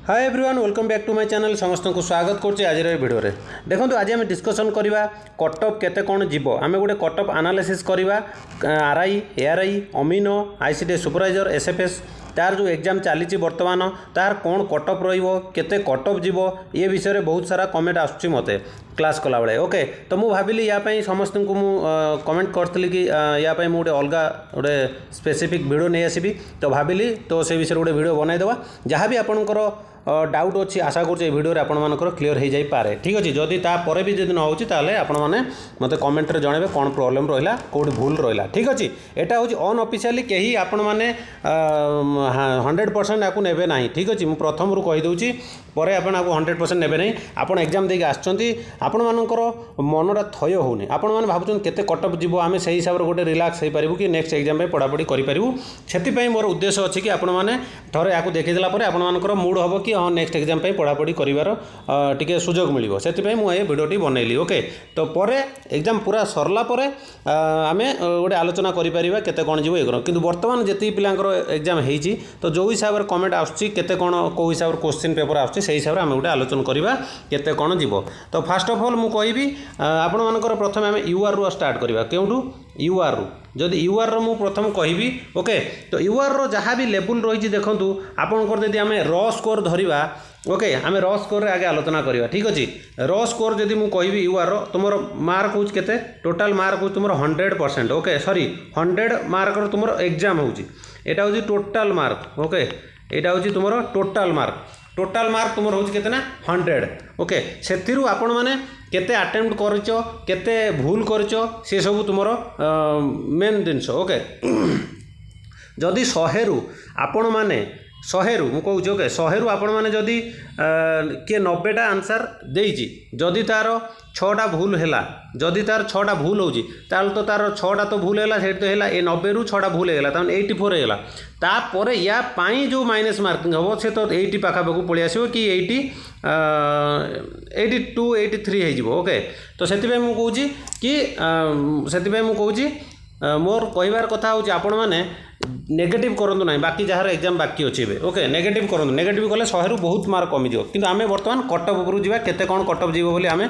Hi everyone welcome back to my channel समस्त को स्वागत करछि आज वीडियो रे। देखंतु आज हम डिस्कशन करबा कटअप केते कोन जीवो आमे गोटे कटअप एनालिसिस करबा RI ARY amino ICD supervisor SFS तार जो एग्जाम चली बर्तमान तार कौन कटअप रहिबो केते कटअप जीवो ये विषय रे बहुत सारा कमेंट आसुछि मते क्लास कला बेले। ओके तो मु भाबिली या पई समस्त को मु कमेंट करथली कि या पई मु गोटे अलगा गोटे स्पेसिफिक वीडियो नै आसीबी तो भाबिली तो से विषय गोटे वीडियो बनाई देबा जहाँ भी आपनकर डाउट अच्छी आशा करुँच भिडियो आपर क्लीयर हो जाए ठीक अच्छे जदि तापर भी जब न हो आपने मत कमेंट जनइबे कौन प्रोब्लेम रहा कौट भूल रहा ठीक अच्छे यहाँ हूँ अनअफिशियाली कहीं आपण मैंने 100% आपको नेबे ना ठीक अच्छे मुझे प्रथम रू कहीदे पर आपको 100% नेबे ना आप एग्जाम देके आपण मानकर मनटा थय होनी आपण मैंने भावुँ केते कटअप जीव आम से हिसाब से गोटे रिलैक्स हो पारू कि नेक्स्ट एग्जाम में पढ़ापढ़ी करूँ से मोर उद्देश्य अच्छी कि आपण मैंने थोड़े या देखीदेला आपर मूड हम कि हाँ नेक्स्ट एग्जाम पे पढ़ापढ़ी करार टिके सुजोग मिल से मुझे भिडियोटी बनैली। ओके तो पर एग्जाम पूरा सरला आम गोटे आलोचना करें केते कौन जीव ये कि बर्तमान जी पिलांकर एग्जाम होती तो जो हिसाब से कमेंट आसते कौन कौ हिसाब से क्वेश्चन पेपर आसुच्छी से हिसाब से आम गोटे आलोचना करवा केते कौन जीव। तो फास्ट ऑफ ऑल मुझे कहबी आपण मानकर प्रथम आम यूआर रु स्टार्ट करवा क्योंठू यूआर रु जदि यूआर रो मु प्रथम कहबी। ओके तो यूआर रो जहाँ भी लेवल रही देखूँ आपंकर जदि आम र स्कोर धरिबा ओके आम र स्कोर आगे आलोचना करवा ठीक अच्छे र स्कोर जदि मु कहबी यूआर रो तुम मार्क हूँ केते टोटाल मार्क हूँ तुम 100%। ओके सॉरी 100 मार्क तुम एग्जाम होची एटा हूँ टोटाल मार्क। ओके यहाँ हूँ तुम टोटाल मार्क तुम हूँ केते ना 100। ओके से आपण मैंने केते अटेम्प्ट करछ केते भूल करछ से सब तुम मेन जिनस। ओके जदि 100 रु आपण मैंने 100 रु मुझे कहूँ ओके 100 रु आपण मैंने जदि किए 90टा आंसर देइछि जदि तार 6टा भूल है जदि तार 6टा भूल होची तो तार 6टा तो भूल है से तो है ए 90 रु 6टा भूल है 84 है तापर या पाई जो माइनस मार्किंग हम से तो 80 पाखापाखि पलि आसो कि 82 83 हो। ओके तो से कहूँ कि से कहूँ मोर कहबार कथा हूँ आपण मैंने नेगेटिव करूँ ना बाकी जार एग्जाम बाकी अच्छे। ओके नेगेटिव करूँ नेगेटिव कले 100 रु बहुत मार्क कमिज कि आम बर्तमान कटअप उपरू जावा केते कौन कटअप जीव बोली आम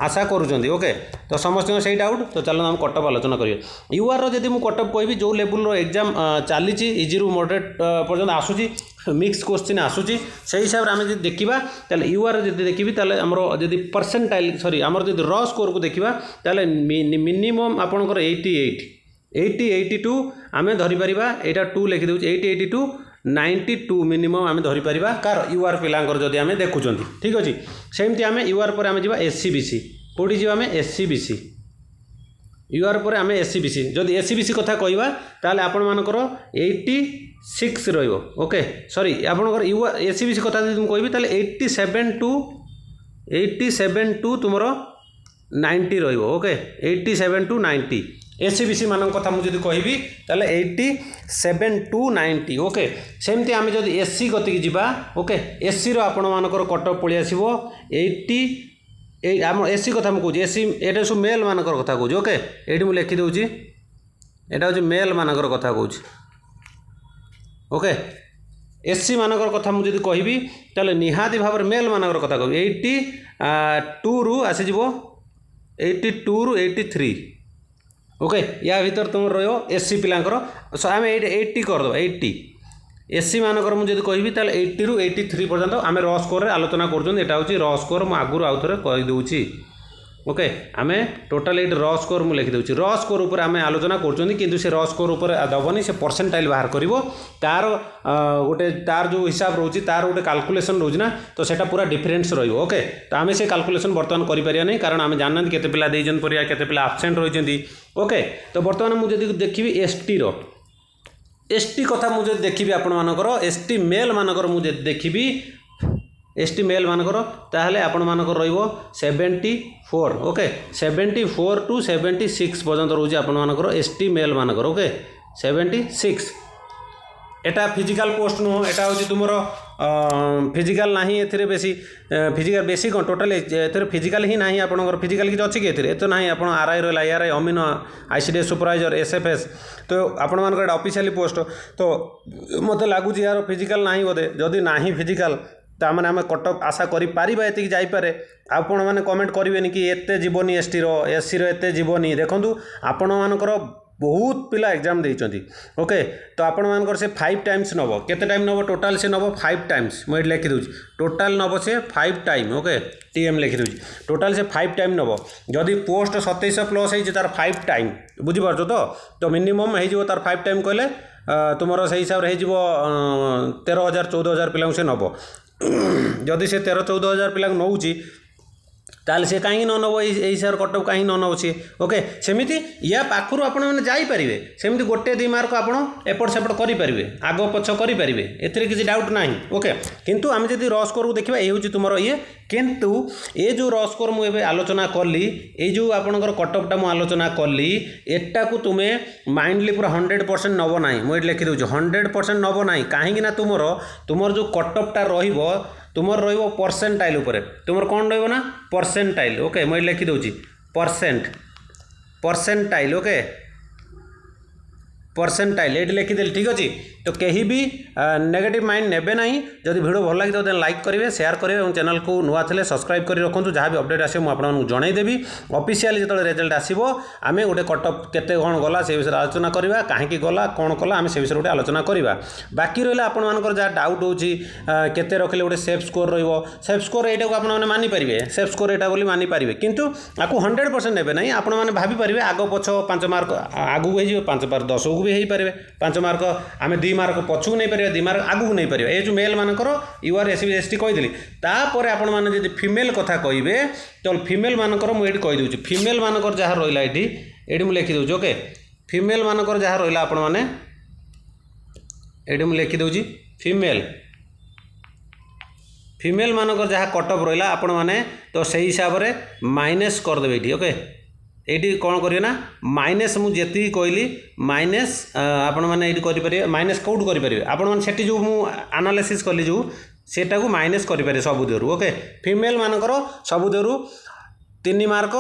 आशा करूँ। ओके तो समस्त से डाउट तो चलो आम कटअप आलोचना करिए। यूआर रो जदि मु कटअप कहबी जो लेवल रो एग्जाम चली इजी रु मॉडरेट पर्यंत आसूची मिक्स क्वेश्चन आसूची से हिसाब से आम जब देखा ताले यूआर जब देखी ताले आमर जदि परसेंटाइल सॉरी आमर जब र स्कोर को देखा ताले मिनिमम आपणकर 80 82 आम धरीपर यहाँ 2 लिखिदे 80 82 92 मिनिमम आम धरीपर कार यूआर पिलांकर जदि आम देखुं ठीक अच्छे सेमती आम यूआर पर आम जा एससीबीसी कौटी जी आम एससीबीसी यूआर पर आम एससीबीसी जदि एससीबीसी कथा कहवा ताले आपण मानकर 86 रहिबो। ओके सॉरी आपणकर यूआर एससीबीसी कथा जदि कहबी ताले 87 टू तुमर 90 रहिबो। ओके 87 टू 90 एससीबीसी मान कथा मुझे कहबी ताले 87 टू 90। ओके सेमती आम जब एससी गति जा ओके एससी आपण मानकर कटअप पलि आसो 80 आम एससी कथा मुझे कहूँ एससी ये सब मेल मानकर कथा कहूँ। ओके ये मुझे लिखिदे यहाँ हूँ मेल मानकर कथा कहूँ। ओके एससी मानकर कथा मुझे कहबी ताले निहाती भाव मेल मानकर कथा कहूँ 82 रु आसीज 82 रु 83। ओके या भीतर तुम रो एससी पिलांकर आम 80 करदे 80 एससी मानकर मुझे कहबी ताले 80 रु 83 पर्यंत आम र स्कोर आलोचना करूँ। यहाँ हूँ र स्कोर मुझे आगुरी आउ थे कहीदे। ओके आम टोटाल ये र स्कोर मुझे लिखिदे र स्कोर उपर आम आलोचना करूँ से र स्कोर उपर दबनी से परसेंटाइल बाहर कर तार गोटे तार जो हिसाब रोचे तार गोटे काल्कुलेसन रोचे ना तो सेटा पूरा डिफरेन्स रहिबो। ओके तो आम से काल्कुलेसन बर्तमान करिपारिया नहीं कारण आम जानना केते पिला देइजन परिया केते पिला एब्सेंट रहिसेंती। ओके तो बर्तमान मुझे देखी एसटी रो एसटी कथा मुझे देखी आपण मानकर एसटी मेल मानकर मुझे देखी एसटी मेल मानकर ताहले आपण मानकर रहिबो 74। ओके 74 टू 76 पर्यंत रोचे आपण मानकर एसटी मेल मानकर। ओके 76 एटा फिजिकल पोस्ट नुह एटा हूँ तुम फिजिकल ना ए बेसी फिजिकल बेसी कौन टोटाल ए फिजिकल ही ना आपंकर फिजिकल किसी अच्छी कि तो ना आप आरआई रहा RI amino ICD supervisor SFS तो आपण मान ऑफिशियली पोस्ट तो मत लगुच यार फिजिकल ना बोधे जदि ना फिजिकल ताମାନେ आम कटअप आशा करें ये जापे आपण मैंने कमेंट करेंगे कि एत जीवन एसटी एससी एत जीवन देखूँ आपण मानकर बहुत पिला एग्जाम देइचंती ओके तो आपण मानकर से 5 टाइम्स नब केते टाइम नब टोटाल से नब 5 टाइम्स मुझे लिखी दूँ टोटाल नब से 5 टाइम ओके टीएम लिखी दूँ टोटाल से 5 टाइम नब जदि पोस्ट 2700 प्लस है तार 5 टाइम बुझीपार तो मिनिमम हो तार 5 टाइम कहले तुमर से हिसाब से हो 13,000 14,000 पिला से नब जदि से 13-14,000 पिला नौ ताल से कहीं न नब हिसाब कटअप कहीं न नब सी ओके सेमती या पाखु आपण मैंने जापरेंगे सेमती गोटे 2 मार्क आप एपट सेपट करेंगे आग पछ करेंगे एथिरे किसी डाउट ना ओके किंतु आम जब र स्कोर को देखा ये हूँ तुम ये किंतु ये जो र स्कोर मुझे आलोचना कली ये जो आपंकर कटअपटा मुझे आलोचना कली एटा को तुम्हें माइंडली पूरा 100% नब ना मुझे लिखी दूँ 100% नब ना कहीं तुमर जो कटअपटा रहिबो तुमर रहिबो परसेंटाइल उपरे तुमर कौन रहिबो ना परसेंटाइल ओके मुझे लिखी दूँ परसेंटाइल ओके परसेंटाइल ये लिखिदेली ठीक अच्छे तो कहीं भी नेगेटिव माइंड नेबे ना जब वीडियो भल लगे तो लाइक करेंगे शेयर करेंगे और चैनल को नुआ थे सब्सक्राइब कर रखुँ जहाँ भी अपडेट आसे मुझे जनईदेवी ऑफिशियल जो रिजल्ट आसो आम गोटे कटअप केते कौन गला से विषय आलोचना करवा कहीं गला कौन कला आम से विषय गोटे आलोचना करवा बाकी रहा आपर जहाँ डाउट होते रखिले गोटे सेफ स्कोर रेफ स्कोर यहाँ को आपने मानिपारे सेफ स्कोर यहाँ बोली मानिपारे कितु आपको 100% नेबे ना आपण मैंने भाईपारे आग पछ 5 मार्क आगू हो 5 मार्क 10 को भी हो पारे 5 मार्क आम 2 मार्क पछू नहीं पारे 2 मार्क आगू नहीं पारे ये जो मेल मानकर यूआर एस टी कहीदी तापर आपण मैंने जब फिमेल कथा कहे तो फिमेल मानकर मुझे कहीदे फिमेल मानकर जहाँ रहा ये मुझे लिखी दूँ ओके फिमेल मानकर जहाँ रहा आपण मैंने ये मुझे लिखी दूँ फिमेल मानकर जहाँ कटअप रहा आपण मैंने तो सही हिसाब से माइनस करदे ये ओके ये कौन करेंगे ना माइनस मुझे कहली माइनस आपण मैंने ये करेंगे माइनस कौट करेंगे आपण मैंने से जो मुझे एनालिसिस कली जो सेटा को माइनस करेंगे सबु देहरु ओके फिमेल मानकर सबु देहरु 3 मार्क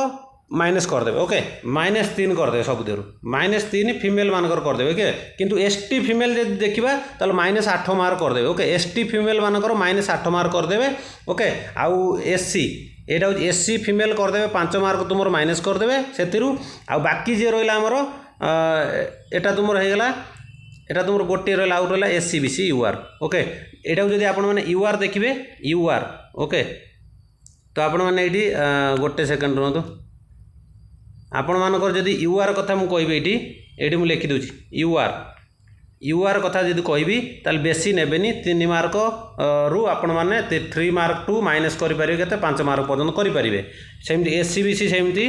माइनस करदे ओके -3 करदे सब देहरु -3 फिमेल मानकर करदे ओके किंतु एसटी फिमेल जब देखा तो -8 मार्क करदे ओके एसटी फिमेल मानकर -8 मार्क करदे ओके आउ एससी एटा हूँ एससी फिमेल करदे 5 मार्क तुम माइनस करदे से बाकी जे रहा आमर एटा तुम होगा एटा तुम गोटे रहा आउट रहा एससी बीसी यूआर ओके यहाँ जब आपण मैंने यूआर देखिए यूआर ओके तो आपण मैंने ये गोटे सेकेंड रुहतु आपण मानकर जदि यूआर कथा मुझे कहि ये मुझे लिखी दूँ यूआर कथा जब कहि ताल बेसी नेबेनी 3 मार्क रु आपण मैंने 3 मार्क टू माइनस करेंगे के 5 मार्क पर्यटन करेंगे सेमती एससी बीसी सेमती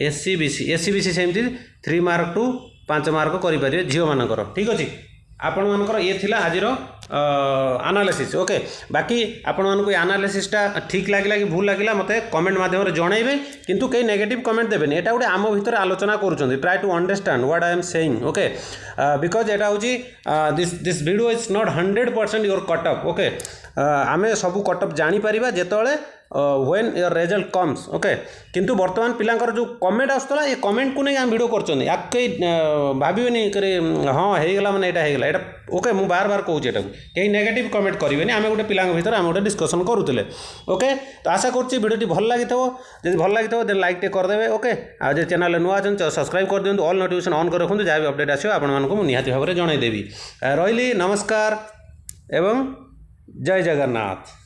एससी बीसी सेमती 3 मार्क टू 5 मार्क करेंगे झील मानकर ठीक अच्छे आपण मानकर ये थिला आजिर एनालिसिस ओके बाकी आपण मानक एनालिसिसटा ठीक लगिला कि भूल लगिला मते कमेंट माध्यम जनइबे किंतु कई नेगेटिव कमेंट देबेनी एटा गोटे आम भितर आलोचना करूछन्ती try to understand what I am saying okay because एटा होची this video is not 100% your cutoff okay आमे सब कटअप जानी परिबा जेतोले when your result comes okay किंतु वर्तमान पिलांकर जो कमेंट आसला ये कमेंट को नहीं आम वीडियो करछन्ती या कई भाबिबेनी करे हां हेगला माने एटा हेगला एटा ओके मु बार बार कहूँ एटा कहीं नेगेटिव कमेंट करेंगे आम गोटे पिला भर आम गोटे डिस्कसन करूले ओके तो आशा करुँच भिडियोटी भल लगी जब भल लगी देन लाइक टे करदे ओके आज चैनल नुआ अच्छा सब्सक्राइब कर दिखाँ ऑल नोटिफिकेशन ऑन कर रखुँ जहाँ भी अपडेट आसो आपको निहाती भाव में जनईदेवी रही नमस्कार एवं जय जगन्नाथ।